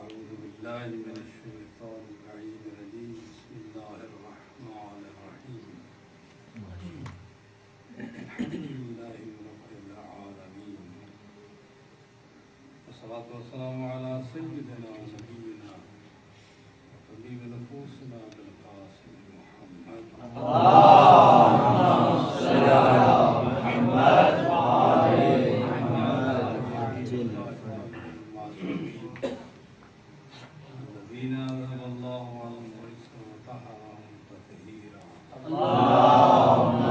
أعوذ بالله من الشيطان اللعين الرجيم بسم الله الرحمن الرحيم الحمد لله رب العالمين والصلاة والسلام على سيدنا ونبينا وطبيب نفوسنا بالقاسم محمد اللهم صل على محمد وعلى الذين أذهب الله عنهم الرجس وطهرهم تطهيرا اللهم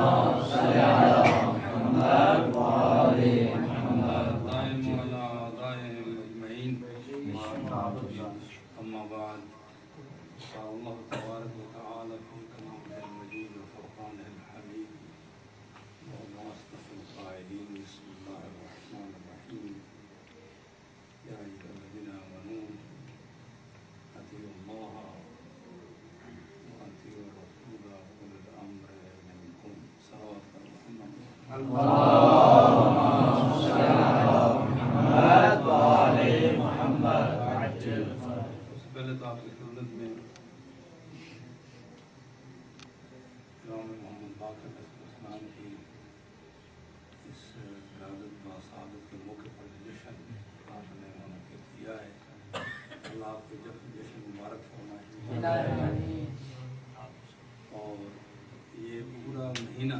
صل على محمد وعلى محمد دائم على أعدائهم أجمعين أما بعد قال الله تبارك وتعالى في كلامه المجيد وفرقانه الحميد وهو أصدق القائلين بسم الله الرحمن الرحيم يا أيها الذين آمنوا أطيعوا الله وأطيعوا الرسول وأولي الأمر منكم صلوات محمد اللهم صل على محمد وعلى محمد اس پہلے تو آپ کی خدمت میں امام محمد باقر علیہ السلام کی اس ولادت و سعادت کے موقع پر جشن آپ نے منعقد کیا ہے. اللہ آپ کو جشن مبارک فرمائے. اور یہ پورا مہینہ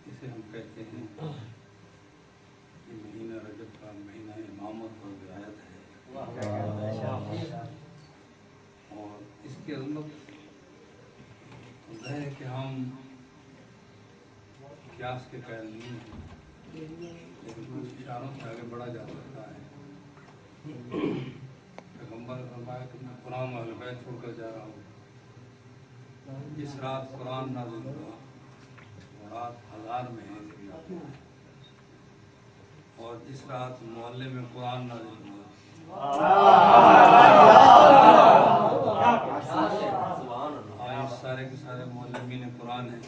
اسے ہم کہتے ہیں یہ مہینہ رجب کا مہینہ امامت اور ولایت ہے. اور اس کی عظمت تو ظاہر ہے کہ ہم قیاس کے قائل نہیں ہیں، لیکن کچھ اشاروں سے آگے بڑھا جا سکتا ہے. پیغمبر نے فرمایا کہ میں قرآن و اہل بیت چھوڑ کر جا رہا ہوں. جس رات قرآن نازل ہوا وہ رات 1000 مہینے سے بھی زیادہ ہے. اور جس رات محلے میں قرآن نازل ہوا آج سارے کے سارے معلمین قرآن ہیں.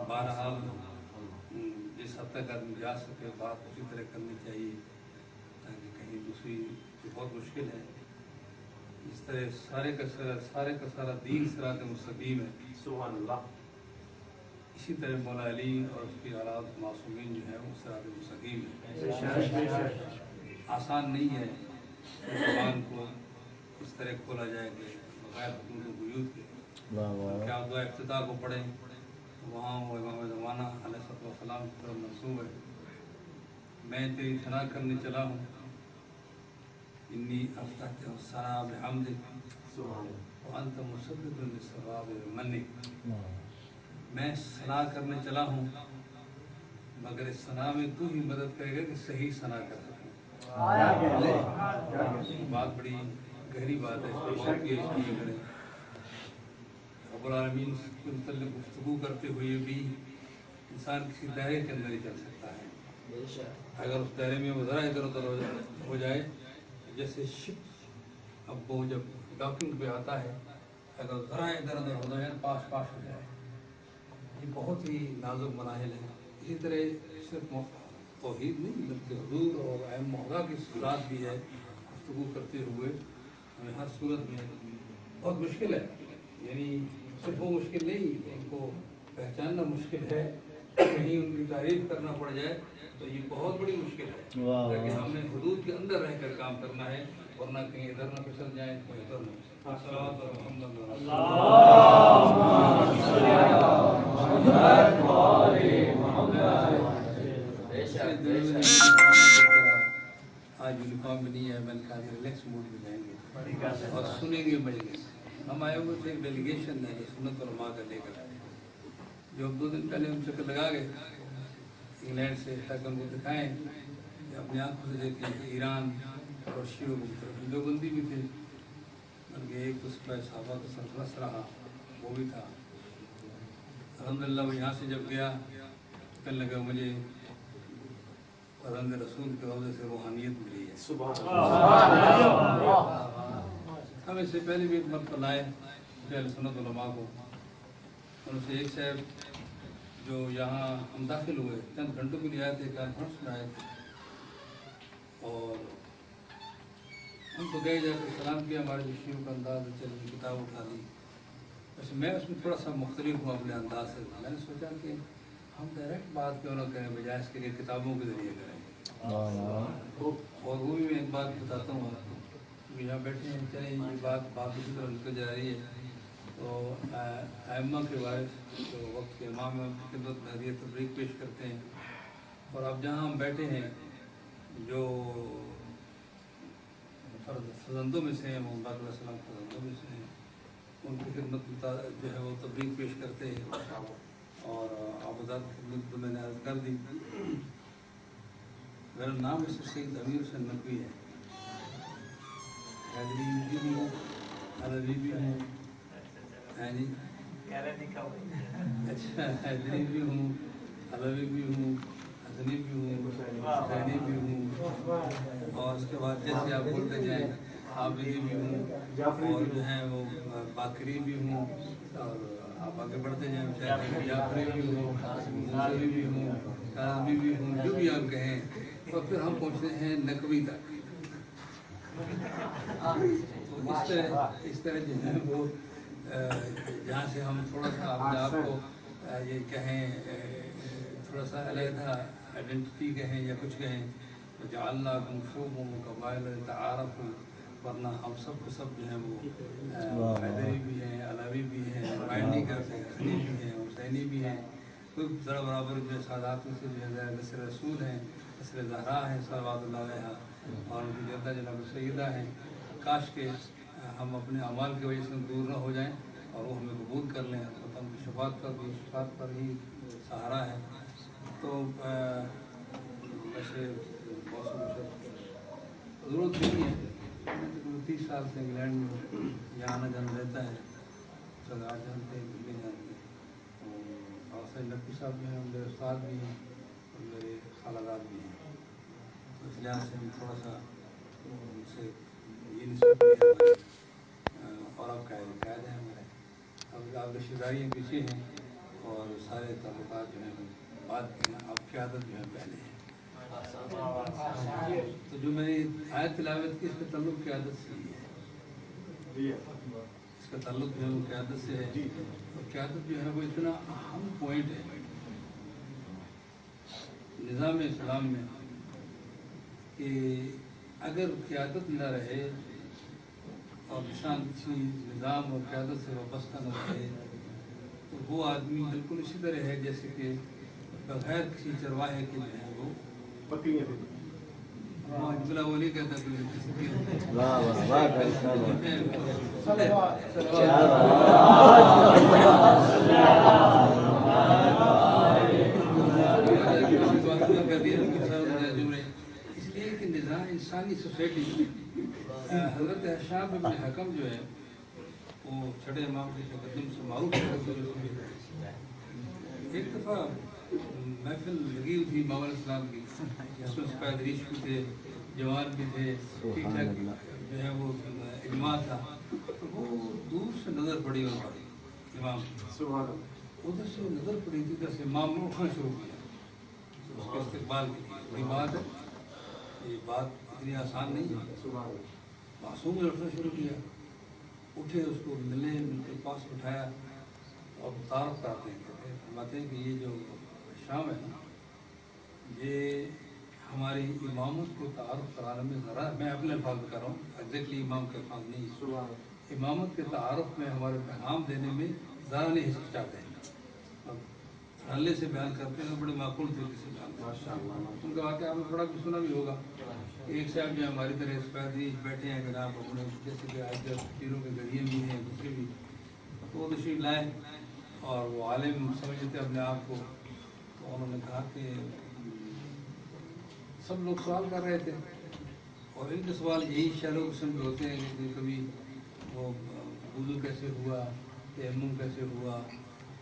بہرحال جس حد تک آدمی جا سکے بات اسی طرح کرنی چاہیے تاکہ کہیں دوسری جو بہت مشکل ہے. اس طرح سارے کا سارا دین صراط مستقیم ہے. سبحان اللہ. اسی طرح مولا علی اور اس کی اولاد معصومین جو ہیں وہ صراط مستقیم ہے. آسان نہیں ہے زبان کو اس طرح کھولا جائے کہ بغیر حدود و قیود کے کہ آپ دعا افتتاح کو پڑھیں تو وہاں وہ امام زمانہ علیہ السلام کی طرف منسوب ہے. میں تیری ثنا کرنے چلا ہوں انی افتتح الثنا بحمدک وانت مسدد للثواب بمنک. میں ثنا کرنے چلا ہوں مگر اس ثنا میں تو ہی مدد کرے گا کہ صحیح ثنا کر سکوں. بات بڑی گہری بات ہے. اس کو غور کیے کریں. رب العالمین کے متعلق گفتگو کرتے ہوئے بھی انسان کسی دائرے کے اندر ہی چل سکتا ہے. اگر اس دائرے میں وہ ذرا ادھر ادھر ہو جائے جیسے شپ اب وہ جب ڈاکنگ پہ آتا ہے اگر ذرا ادھر ادھر ہو جائے پاس ہو جائے یہ بہت ہی نازک مراحل ہے. اسی طرح صرف توحید نہیں بلکہ حضور اور اہم موضوع کی صورت بھی ہے. گفتگو کرتے ہوئے ہمیں ہر صورت میں بہت مشکل ہے. یعنی صرف وہ مشکل نہیں ان کو پہچاننا مشکل ہے. کہیں ان کی تعریف کرنا پڑ جائے تو یہ بہت بڑی مشکل ہے تاکہ ہم نے حدود کے اندر رہ کر کام کرنا ہے ورنہ کہیں ادھر نہ پھسل جائیں کہیں ادھر نہ. آج یونیفارم بھی نہیں ہے. میں نے کہا ریلیکس موڈ میں جائیں گے اور سنیں گے مجلس. ہم آئے ہوئے تھے ایک ڈیلیگیشن ہے جو سنت علماء کا لے کر آئے جو 2 دن پہلے ہم چکر لگا گئے انگلینڈ سے تاکہ ان کو دکھائیں کہ اپنی آنکھوں سے دیکھیں کہ ایران اور شیعوں کی طرف دیوبندی بھی تھے بلکہ ایک تو سپاہی صحابہ کا سرپرست رہا وہ بھی تھا. الحمدللہ وہ یہاں سے جب گیا تو کہنے لگا مجھے فرزند رسول کے روضے سے روحانیت ملی ہے. ہم اس سے پہلے بھی ایک مرتبہ لائے اہل سنت علماء کو. ان سے ایک صاحب جو یہاں ہم داخل ہوئے چند گھنٹوں کے لیے آئے تھے کانفرنس میں آئے تھے اور ہم تو گئے جا کے سلام کیا، ہمارے جو شیعوں کا انداز ہے چل کتاب اٹھا لی. بس میں اس میں تھوڑا سا مختلف ہوں اپنے انداز سے. میں نے سوچا کہ ہم ڈائریکٹ بات کیوں نہ کریں، بجائے اس کے لیے کتابوں کے ذریعے کریں. اور وہ بھی میں ایک بات بتاتا ہوں آپ کو کہ یہاں بیٹھے ہیں، چلیں یہ بات اسی طرح نکل جا رہی ہے. تو ائمہ کے وارث جو وقت کے امام ہیں ان کی خدمت میں ہدیہ تبریک پیش کرتے ہیں. اور اب جہاں ہم بیٹھے ہیں جو فرزندوں میں سے ہیں، محمد علیہ السلام فرزندوں میں سے ہیں، ان کی خدمت جو ہے وہ تبریک پیش کرتے ہیں. اور آبادات کی خدمت تو میں نے عرض کر دی. میرا نام اس سے سید امیر حسین نقوی ہے. حیدری بھی ہوں، علوی بھی ہوں. اچھا، حیدری بھی ہوں، علوی بھی ہوں، حسنی بھی ہوں، حسینی بھی ہوں. اور اس کے بعد جیسے آپ بولتے جائیں عابدی بھی ہوں، اور جو ہیں وہ باقری بھی ہوں. اور آپ آگے بڑھتے جائیں جعفری بھی ہوں، موسوی بھی ہوں، کاظمی بھی ہوں، جو بھی آپ کہیں. اور پھر ہم پہنچتے ہیں نقوی تک. تو اس طرح جو ہے وہ جہاں سے ہم تھوڑا سا اپنے آپ کو یہ کہیں تھوڑا سا علیحدہ آئیڈینٹی کہیں یا کچھ کہیں، جعلناکم شعوبا وقبائل لتعارفوا، ورنہ ہم سب کو سب جو ہیں وہ حیدری بھی ہیں، علوی بھی ہیں، مائنڈی کرتے ہیں، حسنی بھی ہیں، حسینی بھی ہیں. کوئی ذرا برابر جو ہے سادات میں سے جو ہے نصر رسول ہیں، نصر زہرا ہیں صلوات اللہ علیہا، اور ان کی جدہ جناب سیدہ ہیں. کاش کہ ہم اپنے اعمال کی وجہ سے دور نہ ہو جائیں اور وہ ہمیں قبول کر لیں. البتہ ان کی شفاعت پر ہی سہارا ہے. تو ویسے بہت سے کچھ ضرورت نہیں ہے. میں تقریباً 30 سال سے انگلینڈ میں ہوں، یہاں آنا جانا رہتا ہے. سر آپ جانتے ہیں، بھی جانتے ہیں. اور سید نقوی صاحب جو ہیں میرے استاد بھی ہیں اور میرے خالہ بھی ہیں. اس لحاظ سے ہم تھوڑا سا ان سے یہ نسبت بھی ہے ہماری. اور اب قائد ہیں ہمارے. اب آپ رشتہ داریاں پیچھے ہیں اور سارے تعلقات جو ہیں بعد کے ہیں. اب قیادت جو ہے پہلے ہے. تو جو میں نے آیت تلاوت کی اس کا تعلق قیادت سے ہی ہے. اس کا تعلق جو ہے وہ قیادت سے ہے. اور قیادت جو ہے وہ اتنا اہم پوائنٹ ہے نظام اسلام میں کہ اگر قیادت نہ رہے اور انسان کسی نظام اور قیادت سے وابستہ نہ رہے تو وہ آدمی بالکل اسی طرح ہے جیسے کہ بغیر کسی چرواہے کے جو ہے وہ بکریاں تھے. جملہ وہ نہیں کہتا کہ کسی کی اس لیے کہ نظام انسانی سوسائٹی. حضرت حشام ابن حکم جو ہے وہ چھٹے امام کے مقدم سے معروف ہے. ایک دفعہ محفل لگی ہوئی تھی امام علیہ السلام کی، جس میں سفید ریش بھی تھے، جوان بھی تھے، ٹھیک ٹھاک جو ہے وہ اجماع تھا. تو وہ دور سے نظر پڑی ان پر امام کی. ادھر سے نظر پڑی تھی، ادھر سے امام نے اٹھنا شروع کیا اس کے استقبال کے لیے. بڑی بات ہے، یہ بات اتنی آسان نہیں ہے. معصوم نے اٹھنا شروع کیا. اٹھے، اس کو ملے، مل کے پاس بٹھایا. اب تعارف کراتے ہیں، کہتے ہیں فرماتے ہیں کہ یہ جو شام ہے نا، یہ ہماری امامت کو تعارف کرانے میں ذرا، میں اپنے الفاظ بتا رہا ہوں، ایگزیکٹلی امام کے الفاظ نہیں، امامت کے تعارف میں ہمارے پیغام دینے میں ذرا نہیں ہچکچاتے ہیں. اب دھڑلے سے بیان کرتے ہیں، بڑے معقول طریقے سے بیان کرتے ہیں. ان کا واقعہ آپ نے تھوڑا بھی سنا بھی ہوگا. ایک صاحب جو ہماری طرح سفید ریش بیٹھے ہیں جناب، اپنے جیسے کہ آج کل پیروں کے گھڑیاں بھی ہیں، دوسرے بھی. تو وہ تشریف لائے اور وہ عالم سمجھتے تھے اپنے آپ کو. تو انہوں نے کہا کہ سب لوگ سوال کر رہے تھے اور ان کے سوال یہی شیلو قسم کے ہوتے ہیں کہ کبھی وہ وضو کیسے ہوا، تیمم کیسے ہوا،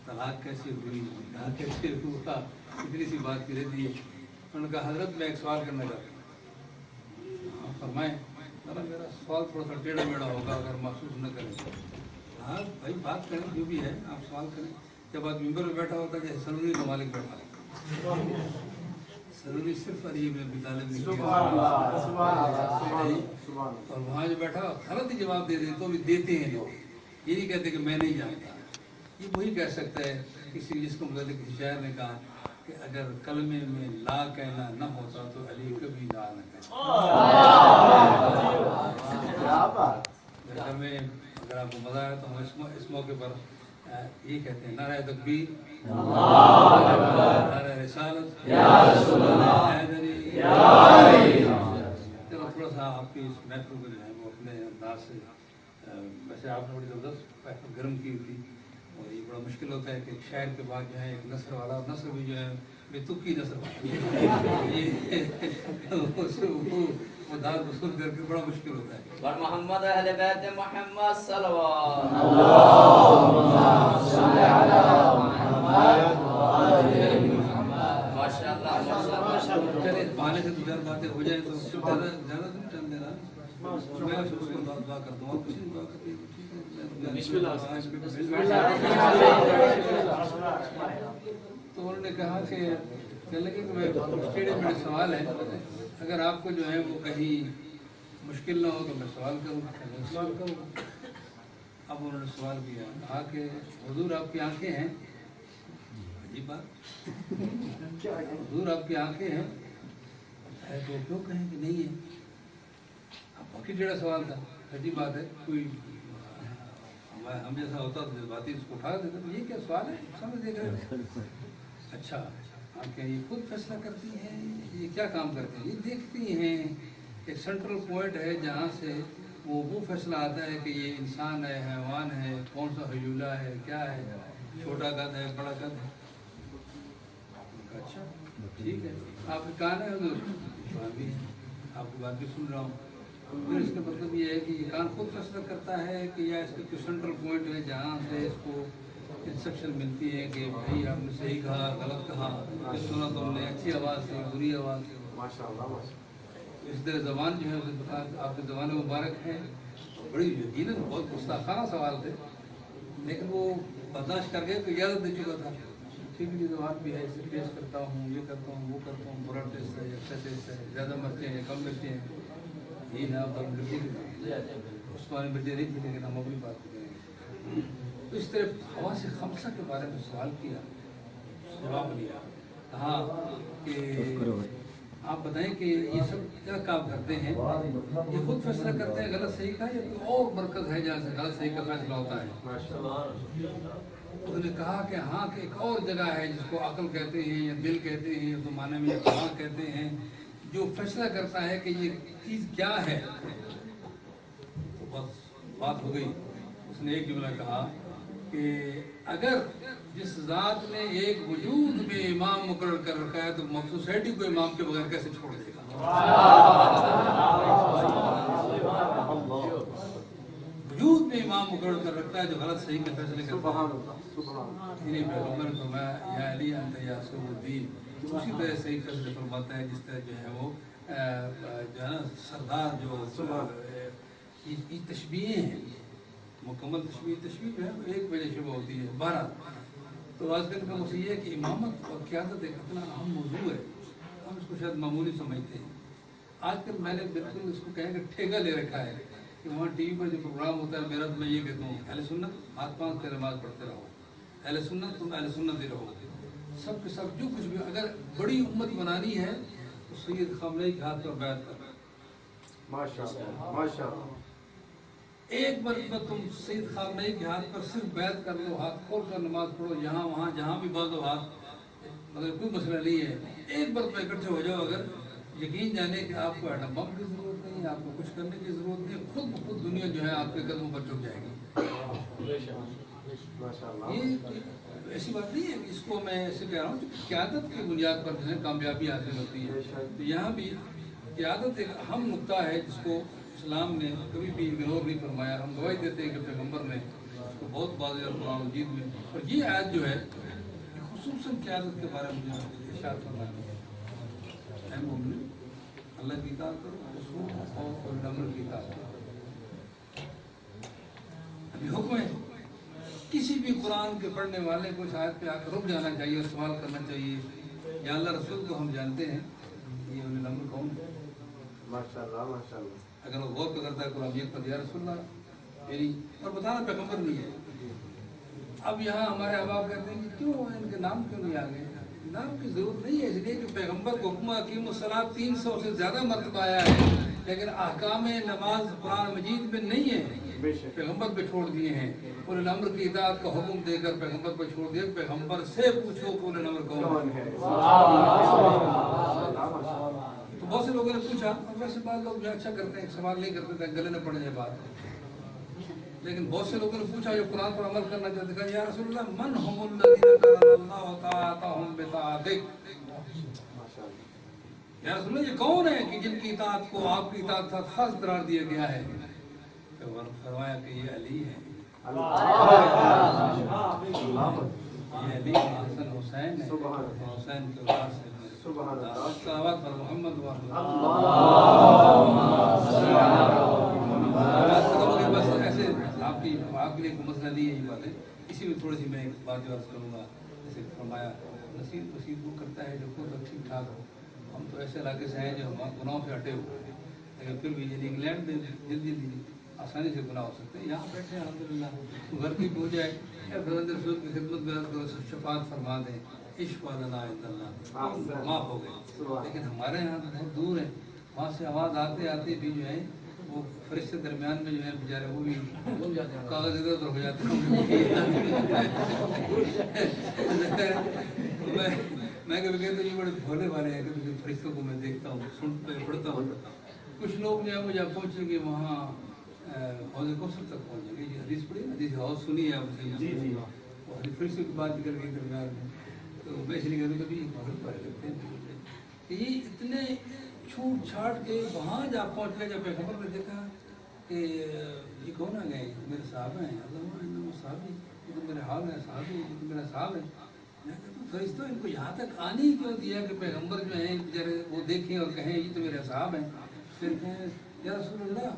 طلاق کیسے ہوئی، نکاح کیسے ہوا، اتنی سی بات کی رہتی ہے. انہوں نے کہا حضرت میں ایک سوال کرنا چاہتا ہوں. ہاں فرمائیں. میرا سوال تھوڑا سا ٹیڑھا میڑھا ہوگا اگر محسوس نہ کریں. ہاں بھائی بات کریں، جو بھی ہے آپ سوال کریں. جب آدمی ممبر پہ بیٹھا ہوتا ہے جیسے سلوری کا مالک بیٹھا ہوتا ہے، ضروری صرف علی بن ابی طالب نے سبحان کیا اللہ سبحان اللہ نہیں؟ سبحان اور وہاں جو بیٹھا غلط ہی جواب دے دے تو بھی دیتے ہیں لوگ، یہ نہیں کہتے کہ میں نہیں جانتا. یہ وہی کہہ سکتا ہے کسی جس کو مطلب کسی شاعر نے کہا کہ اگر کلمے میں لا کہنا نہ ہوتا تو علی کبھی لا نہ کہتا. کیا بات. اگر آپ کو مزہ آیا تو ہم اس موقع پر یہ کہتے ہیں نعرہ تکبیر، نعرہ رسالت، حیدری. چلو تھوڑا سا آپ کی اس محفل کو جو ہے وہ اپنے انداز سے، ویسے آپ نے بڑی زبردست محفل گرم کی ہوئی تھی، اور یہ بڑا مشکل ہوتا ہے کہ ایک شاعر کے بعد جو ہے ایک نثر والا، اور نثر بھی جو ہے بے تکی نثر والا، وہ داد وصول کر کے بڑا مشکل ہوتا ہے. اور محمد اہل بیت محمد صلوات ماشاء اللہ. چلے بہانے سے دو چار باتیں ہو جائیں تو زیادہ نہیں ٹائم دینا. میں اس کو دعا کرتا ہوں، کسی نے دعا کرتی ہے ٹھیک ہے. تو انہوں نے کہا کہ کہنے لگے کہ میں ٹیڑھے میڑے سوال ہیں، اگر آپ کو جو ہے وہ کہیں مشکل نہ ہو تو میں سوال کروں. اب انہوں نے سوال کیا، کہا کہ حضور آپ کی آنکھیں ہیں. عجیب بات، حضور آپ کی آنکھیں ہیں تو کیوں کہیں کہ نہیں ہے. اب باقی ٹیڑھا سوال تھا، عجیب بات ہے، کوئی ہم جیسا ہوتا تو جذباتی اس کو اٹھا دیتا. یہ کیا سوال ہے، سمجھ دیکھ رہے. اچھا آنکھیں یہ خود فیصلہ کرتی ہیں، یہ کیا کام کرتی ہیں؟ یہ دیکھتی ہیں. ایک سینٹرل پوائنٹ ہے جہاں سے وہ فیصلہ آتا ہے کہ یہ انسان ہے، حیوان ہے، کون سا حجولہ ہے، کیا ہے، چھوٹا قد ہے، بڑا قد ہے. اچھا ٹھیک ہے، آپ کے کان ہے حضور؟ کان بھی ہے، آپ کی بات بھی سن رہا ہوں. پھر اس کا مطلب یہ ہے کہ یہ کان خود فیصلہ کرتا ہے کہ یا اس کا کوئی سینٹرل پوائنٹ ہے جہاں سے اس کو انسٹرکشن ملتی ہے کہ بھائی آپ نے صحیح کہا، غلط کہا، سنا تم نے، اچھی آواز سے، بری آواز سے. ماشاء اللہ. اس طرح زبان جو ہے اسے بتا آپ کی زبان مبارک ہے. بڑی یقیناً بہت گستاخانہ سوال تھے، لیکن وہ برداشت کر گئے تو اجازت دے چکا تھا. ٹھیک ہے، زبان بھی ہے، اسے ٹیسٹ کرتا ہوں، یہ کرتا ہوں، وہ کرتا ہوں، برا ٹیسٹ ہے، اچھا ٹیسٹ ہے، زیادہ مرچیں ہیں، کم مرچیں ہیں. یہ نا آپ لڑکی کے اس کو مرچیں نہیں تھی، لیکن ہم اپنی بات کو کریں گے. تو اس طرح حواس خمسہ کے بارے میں سوال کیا، جواب لیا، کہا کہ آپ بتائیں کہ یہ سب کیا کام کرتے ہیں، یہ خود فیصلہ کرتے ہیں غلط صحیح کا، یا کوئی اور مرکز ہے جہاں سے غلط صحیح کا فیصلہ ہوتا ہے؟ انہوں نے کہا کہ ہاں کہ ایک اور جگہ ہے جس کو عقل کہتے ہیں یا دل کہتے ہیں یا زمانے میں دماغ کہتے ہیں، جو فیصلہ کرتا ہے کہ یہ چیز کیا ہے. تو بس بات ہو گئی. اس نے ایک جملہ کہا کہ اگر جس ذات نے ایک وجود میں امام مقرر کر رکھا ہے تو سوسائٹی کو امام کے بغیر کیسے چھوڑ دے گا. وجود میں امام مقرر کر رکھتا ہے جو غلط صحیح کے فیصلے کرتا ہے. پیغمبر نے فرمایا یا علی انت یاسر الدین، اسی طرح صحیح فیصلے فرماتا ہے جس طرح جو ہے وہ جو ہے نا سردار جو یہ تشبیہیں ہیں، مکمل تشبیہ جو ہے ایک وجہ شبہ ہوتی ہے 12. تو آج کل کا مسئلہ یہ ہے کہ امامت اور قیادت ایک اتنا اہم موضوع ہے، ہم اس کو شاید معمولی سمجھتے ہیں. آج کل میں نے بالکل اس کو کہیں کہ ٹھیکہ لے رکھا ہے کہ وہاں ٹی وی پر جو پروگرام ہوتا ہے میرا تو میں یہ کہتا ہوں اہل سنت ہاتھ پاؤں سے نماز پڑھتے رہو، اہل سنت تم اہل سنت ہی رہو. سب کے سب جو کچھ بھی اگر بڑی امت بنانی ہے تو سید خامنہ کے ہاتھ پر بیعت کرو. ماشاءاللہ ماشاءاللہ. ایک مرتبہ تم سید خامنہ کے ہاتھ پر صرف بیعت کر لو، ہاتھ کھول کر نماز پڑھو، یہاں وہاں جہاں بھی باندھو ہاتھ، مگر کوئی مسئلہ نہیں ہے. ایک مرتبہ اکٹھے ہو جاؤ، اگر یقین جانے کہ آپ کو ایٹم بم کی ضرورت نہیں ہے، آپ کو کچھ کرنے کی ضرورت نہیں، خود بخود دنیا جو ہے آپ کے قدموں پر جھک جائے گی. یہ ایسی بات نہیں ہے کہ اس کو میں ایسے کہہ رہا ہوں کہ قیادت کی بنیاد پر جو ہے کامیابی حاصل ہوتی ہے. تو یہاں بھی قیادت ایک اہم نقطہ ہے جس کو اسلام نے کبھی بھی اگنور نہیں فرمایا. ہم گواہی دیتے ہیں کہ پیغمبر نے اس کو بہت واضح قرآن مجید میں، اور یہ آیت جو ہے خصوصاً قیادت کے بارے میں ارشاد فرماتی ہے اے مومنو اللہ کی اطاعت کرو، رسول اور اولو الامر کی اطاعت کرو. ابھی حکم ہے کسی بھی قرآن کے پڑھنے والے کو اس آیت پہ آ کر رک جانا چاہیے اور سوال کرنا چاہیے. یا اللہ رسول کو ہم جانتے ہیں یہ اولی الامر کون ہے؟ ماشاءاللہ ماشاءاللہ. اگر وہ غور پہ کرتا ہے قرآن پر یا رسول اللہ یعنی اور بتانا پیغمبر نہیں ہے. اب یہاں ہمارے احباب کہتے ہیں کہ کیوں ان کے نام کیوں نہیں آ گئے؟ نام کی ضرورت نہیں ہے، اس لیے کہ پیغمبر کو حکم اقیم الصلاۃ 300 سے زیادہ مرتبہ آیا ہے، لیکن احکام نماز قرآن مجید میں نہیں ہے، پیغمبر پہ چھوڑ دیے ہیں. اولو الامر کی اطاعت کا حکم دے کر پیغمبر پہ چھوڑ دیا. پیغمبر سے پوچھو کہ اولو الامر کون ہے. تو بہت سے لوگوں نے پوچھا، اور ویسے بعض لوگ جو اچھا کرتے ہیں سوال نہیں کرتے تھے گلے نہ پڑ جائے بات، لیکن بہت سے لوگوں نے پوچھا جو قرآن پر عمل کرنا چاہتے تھے، یا رسول اللہ من هم الذین کان اللہ طاعتهم بطاعتک، یا رسول اللہ یہ کون ہے کہ جن کی اطاعت کو آپ کی اطاعت کا خاص قرار دیا گیا ہے؟ تو فرمایا کہ یہ علی ہے، یہ علی حسن حسین ہے، حسین کے اولاد سے صلوات پر محمد بس ایسے آپ کے لیے کوئی مسئلہ نہیں ہے یہ باتیں. اسی میں تھوڑی سی میں ایک بات عرض کروں گا. جیسے فرمایا نصیب نصیب وہ کرتا ہے جو خود ٹھیک ٹھاک ہو. ہم تو ایسے علاقے سے ہیں جو ہم گناہوں سے ہٹے ہوئے ہیں، لیکن پھر بھی یعنی انگلینڈ میں جلدی آسانی سے گناہ ہو سکتے ہیں. یہاں بیٹھے ہیں الحمدللہ، گھر کی پوجا ہے خدمت رسول کی خدمت میں عرض کرو شفاعت فرما دیں، عشق لنا عند اللہ معاف ہو گئے. لیکن ہمارے یہاں تو بہت دور ہے، وہاں سے آواز آتے آتے بھی جو ہے وہ فرشتے درمیان میں جو ہے بیچارے وہ بھی کاغذ ادھر ادھر ہو جاتے ہیں. میں کبھی کہتا ہوں یہ بڑے بھولے والے ہیں، کبھی فرشتوں کو میں دیکھتا ہوں سنتا پڑھتا ہوں. کچھ لوگ جو ہے مجھے پہنچیں گے وہاں حوض کوثر تک پہنچیں گے. یہ حدیث پڑھی حدیث حوض سنی ہے آپ نے؟ اور فرشتوں کی بات نکل گئی درمیان میں. تو میں اس لیے کہتا ہوں کبھی بہت پڑھے لگتے ہیں کہ یہ اتنے چھوٹ چھاٹ کے وہاں جا پہنچ گئے. جب پیغمبر نے دیکھا کہ یہ کون آ گئے، میرے صحابہ ہیں، اللہ صحابی، یہ تو میرے حال ہے، صحابی یہ تو میرا صاحب ہے. میں کہتا ہوں فرشتوں ان کو یہاں تک آنے ہی کیوں دیا کہ پیغمبر جو ہیں بیچارے وہ دیکھیں اور کہیں یہ تو میرے صاحب ہیں. پھر کہیں یا رسول اللہ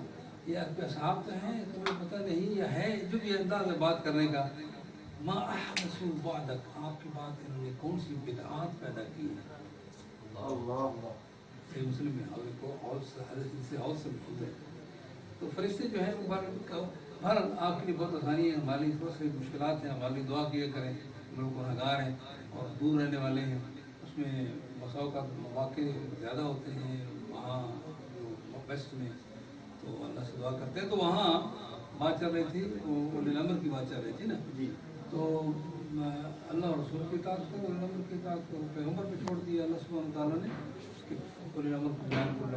یہ آپ کے صاحب تو ہیں، تمہیں پتہ نہیں یا ہے، جو بھی انداز ہے بات کرنے کا. ما احدثوا بعدک، آپ کے بعد انہوں نے کون سی بدعات پیدا کی ہیں. صحیح مسلم میں اور سے محفوظ ہے. تو فرشتے جو ہیں وہ بہرحال آپ کے لیے بہت آسانی ہے، ہمارے لیے بہت سی مشکلات ہیں. ہمارے لیے دعا کیا کریں، ہم لوگ گنہگار ہیں اور دور رہنے والے ہیں. اس میں بساؤ کا مواقع زیادہ ہوتے ہیں وہاں جو ویسٹ میں، تو اللہ سے دعا کرتے ہیں. تو وہاں بات چل رہی تھی وہ اولی الامر کی بات چل رہی تھی نا. تو اللہ اور رسول کی اطاعت کرو، اولی الامر کی اطاعت کرو. پیغمبر پہ چھوڑ دیا اللہ سبحانہ تعالیٰ نے کہ اولی الامر کو بیان کر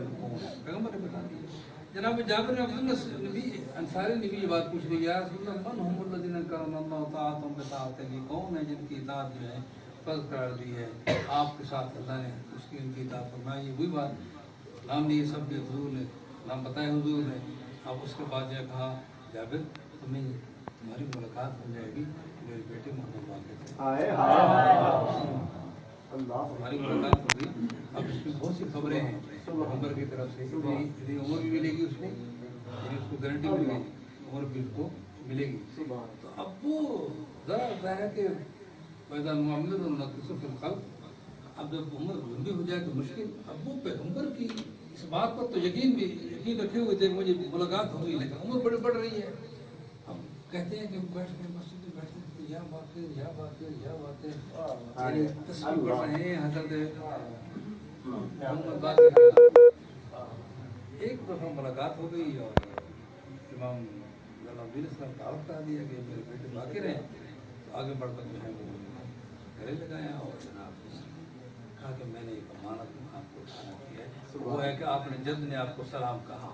پیغمبر نے بتا دیا. جناب جابر عبداللہ نبی انصاری نے بھی یہ بات پوچھ لی، یا رسول اللہ من هم الذین کرم اللہ طاعتهم بطاعتہ، یہ کون ہے جن کی اطاعت جو ہے فرض قرار دی ہے آپ کے ساتھ اللہ نے اس کی ان کی اطاعت فرمائی. یہ وہی بات نام نہیں سب نے حضور نے نام بتائے حضور نے. اب اس کے بعد یہ کہا جابر تمہیں تمہاری ملاقات ہو جائے گی میرے بیٹے محمد واقع سے، ہماری ملاقات ہوگی. اب اس میں بہت سی خبریں ہیں عمر کی طرف سے، اتنی عمر بھی ملے گی اس کو، یعنی اس کو گارنٹی مل گئی عمر بھی اس کو ملے گی. تو اب وہ ذرا ظاہر ہے کہ پیدا معاملے اور نقص فی الخلق، اب جب عمر لمبی ہو جائے تو مشکل. اب وہ پیغمبر کی اس بات پر تو یقین رکھے ہوئے تھے مجھے ملاقات ہوگی، لیکن عمر بڑھ رہی ہے. اب کہتے ہیں کہ بیٹھ کے مسجد میں بیٹھتے تھے یا باتیں یعنی تصویر پڑھ رہے ہیں حضرت محمد باقر. ایک دفعہ ملاقات ہو گئی اور امام الدین اسلام تعارف کرا دیا کہ میرے بیٹے باقر ہیں. تو آگے بڑھ کر جو ہے وہ گلے لگایا اور جناب کہا کہ میں نے ایک امانت آپ کو اٹھانا کی ہے، وہ ہے کہ آپ نے جد نے آپ کو سلام کہا.